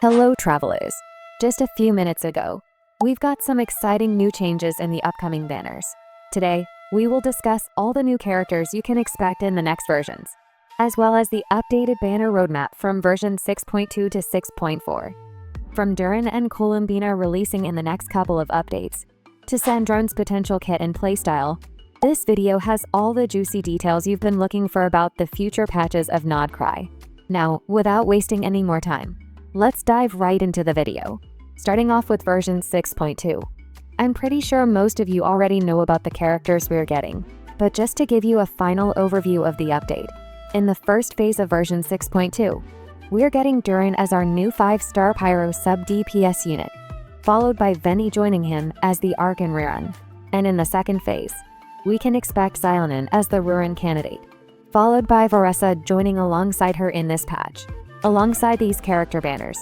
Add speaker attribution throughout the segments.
Speaker 1: Hello travelers! Just a few minutes ago, we've got some exciting new changes in the upcoming banners. Today, we will discuss all the new characters you can expect in the next versions, as well as the updated banner roadmap from version 6.2 to 6.4. From Durin and Columbina releasing in the next couple of updates, to Sandrone's potential kit and playstyle, this video has all the juicy details you've been looking for about the future patches of Nod Krai. Now, without wasting any more time, let's dive right into the video. Starting off with version 6.2. I'm pretty sure most of you already know about the characters we're getting, but just to give you a final overview of the update, in the first phase of version 6.2, we're getting Durin as our new 5-star Pyro sub-DPS unit, followed by Veni joining him as the Arc and RERUN. And in the second phase, we can expect Lana as the RERUN candidate, followed by Varka joining alongside her in this patch. Alongside these character banners,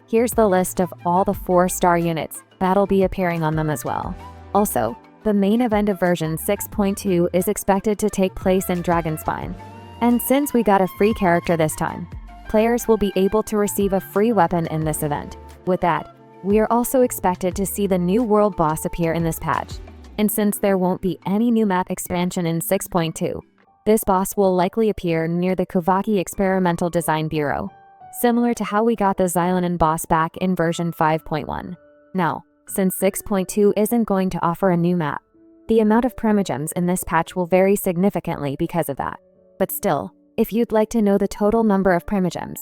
Speaker 1: here's the list of all the 4-star units that'll be appearing on them as well. Also, the main event of version 6.2 is expected to take place in Dragonspine. And since we got a free character this time, players will be able to receive a free weapon in this event. With that, we are also expected to see the new world boss appear in this patch. And since there won't be any new map expansion in 6.2, this boss will likely appear near the Kuvaki Experimental Design Bureau, similar to how we got the Lana boss back in version 5.1. Now, since 6.2 isn't going to offer a new map, the amount of primogems in this patch will vary significantly because of that. But still, if you'd like to know the total number of primogems,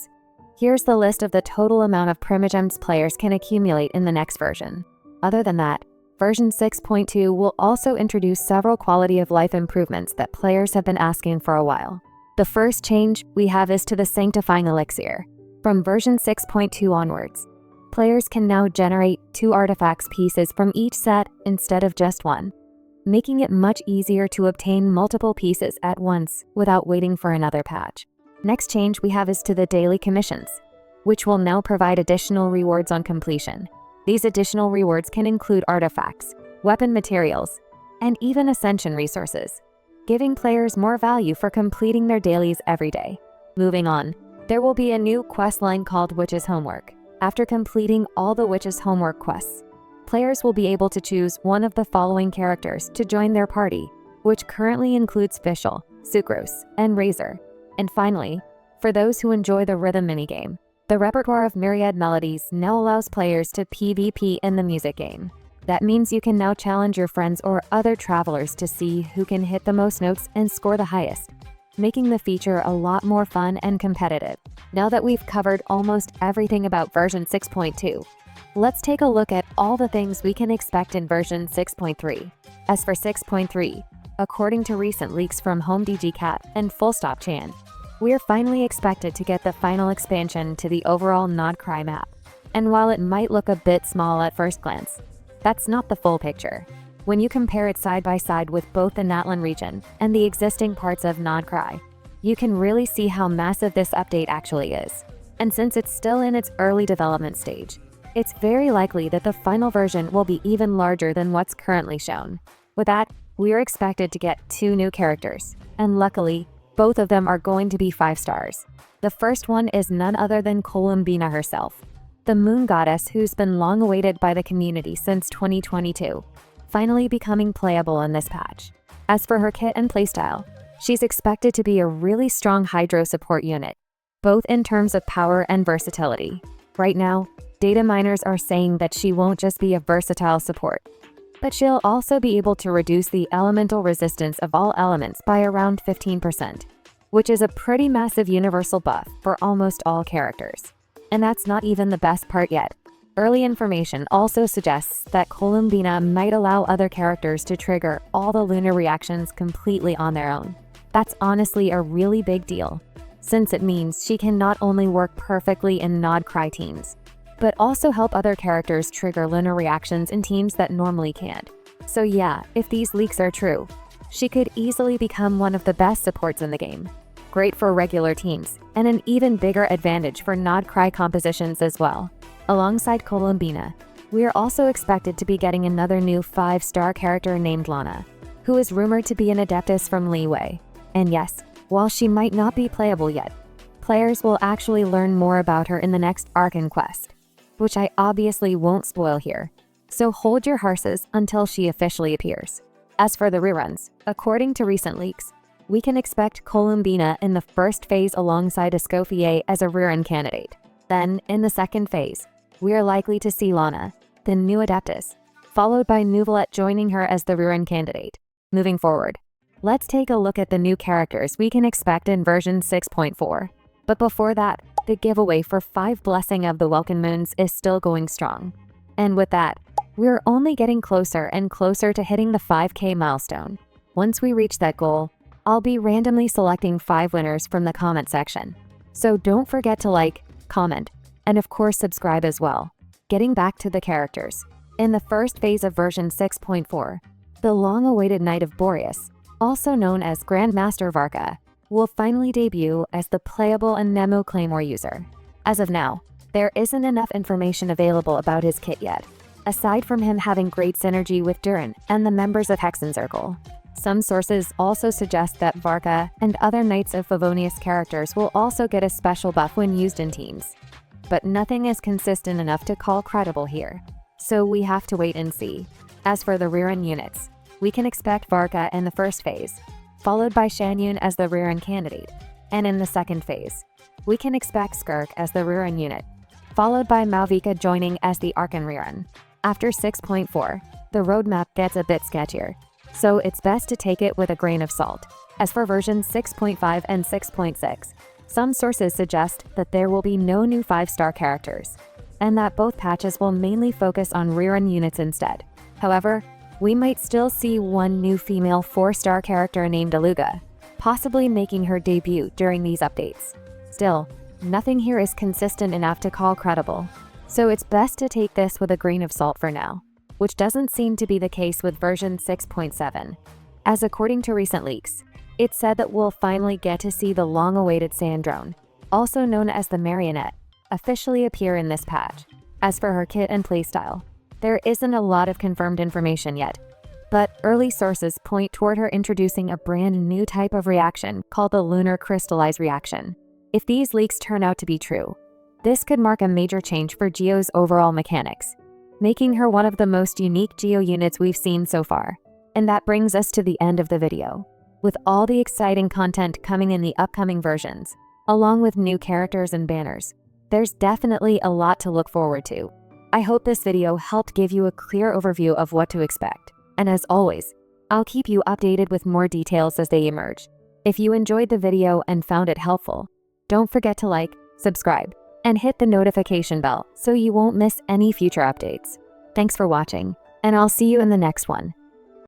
Speaker 1: here's the list of the total amount of primogems players can accumulate in the next version. Other than that, version 6.2 will also introduce several quality of life improvements that players have been asking for a while. The first change we have is to the Sanctifying Elixir. From version 6.2 onwards, players can now generate 2 artifacts pieces from each set instead of just one, making it much easier to obtain multiple pieces at once without waiting for another patch. Next change we have is to the daily commissions, which will now provide additional rewards on completion. These additional rewards can include artifacts, weapon materials, and even ascension resources, giving players more value for completing their dailies every day. Moving on, there will be a new quest line called Witch's Homework. After completing all the Witch's Homework quests, players will be able to choose one of the following characters to join their party, which currently includes Fischl, Sucrose, and Razor. And finally, for those who enjoy the rhythm minigame, the repertoire of Myriad Melodies now allows players to PvP in the music game. That means you can now challenge your friends or other travelers to see who can hit the most notes and score the highest, making the feature a lot more fun and competitive. Now that we've covered almost everything about version 6.2, let's take a look at all the things we can expect in version 6.3. As for 6.3, according to recent leaks from HomeDGCat and Fullstop Chan, we're finally expected to get the final expansion to the overall Nod Krai map. And while it might look a bit small at first glance, that's not the full picture. When you compare it side by side with both the Natlan region and the existing parts of Nod Krai, you can really see how massive this update actually is. And since it's still in its early development stage, it's very likely that the final version will be even larger than what's currently shown. With that, we are expected to get 2 new characters, and luckily, both of them are going to be 5 stars. The first one is none other than Columbina herself, the moon goddess who's been long awaited by the community since 2022, finally becoming playable in this patch. As for her kit and playstyle, she's expected to be a really strong hydro support unit, both in terms of power and versatility. Right now, data miners are saying that she won't just be a versatile support, but she'll also be able to reduce the elemental resistance of all elements by around 15%, which is a pretty massive universal buff for almost all characters. And that's not even the best part yet. Early information also suggests that Columbina might allow other characters to trigger all the lunar reactions completely on their own. That's honestly a really big deal, since it means she can not only work perfectly in Nod Krai teams, but also help other characters trigger lunar reactions in teams that normally can't. So yeah, if these leaks are true, she could easily become one of the best supports in the game. Great for regular teams, and an even bigger advantage for Nod Krai compositions as well. Alongside Columbina, we are also expected to be getting another new 5-star character named Lana, who is rumored to be an Adeptus from Liyue. And yes, while she might not be playable yet, players will actually learn more about her in the next Arc and Quest. which I obviously won't spoil here. So hold your horses until she officially appears. As for the reruns, according to recent leaks, we can expect Columbina in the first phase alongside Escoffier as a rerun candidate. Then, in the second phase, we are likely to see Lana, the new Adeptus, followed by Nuvolette joining her as the rerun candidate. Moving forward, let's take a look at the new characters we can expect in version 6.4. But before that, the giveaway for 5 Blessing of the Welkin Moons is still going strong. And with that, we're only getting closer and closer to hitting the 5K milestone. Once we reach that goal, I'll be randomly selecting 5 winners from the comment section. So don't forget to like, comment, and of course subscribe as well. Getting back to the characters. In the first phase of version 6.4, the long-awaited Knight of Boreas, also known as Grandmaster Varka, will finally debut as the playable and Nemo Claymore user. As of now, there isn't enough information available about his kit yet, aside from him having great synergy with Durin and the members of Hexen Circle. Some sources also suggest that Varka and other Knights of Favonius characters will also get a special buff when used in teams. But nothing is consistent enough to call credible here, so we have to wait and see. As for the rerun units, we can expect Varka in the first phase, followed by Shanyun as the rerun candidate, and in the second phase, we can expect Skirk as the rerun unit, followed by Malvika joining as the Archon rerun. After 6.4, the roadmap gets a bit sketchier, so it's best to take it with a grain of salt. As for versions 6.5 and 6.6, some sources suggest that there will be no new 5-star characters, and that both patches will mainly focus on rerun units instead. However, we might still see one new female 4-star character named Aluga, possibly making her debut during these updates. Still, nothing here is consistent enough to call credible, so it's best to take this with a grain of salt for now, which doesn't seem to be the case with version 6.7. As according to recent leaks, it's said that we'll finally get to see the long-awaited Sandrone, also known as the Marionette, officially appear in this patch. As for her kit and playstyle, there isn't a lot of confirmed information yet, but early sources point toward her introducing a brand new type of reaction called the Lunar Crystallize reaction. If these leaks turn out to be true, this could mark a major change for Geo's overall mechanics, making her one of the most unique Geo units we've seen so far. And that brings us to the end of the video. With all the exciting content coming in the upcoming versions, along with new characters and banners, there's definitely a lot to look forward to. I hope this video helped give you a clear overview of what to expect. And as always, I'll keep you updated with more details as they emerge. If you enjoyed the video and found it helpful, don't forget to like, subscribe, and hit the notification bell so you won't miss any future updates. Thanks for watching, and I'll see you in the next one.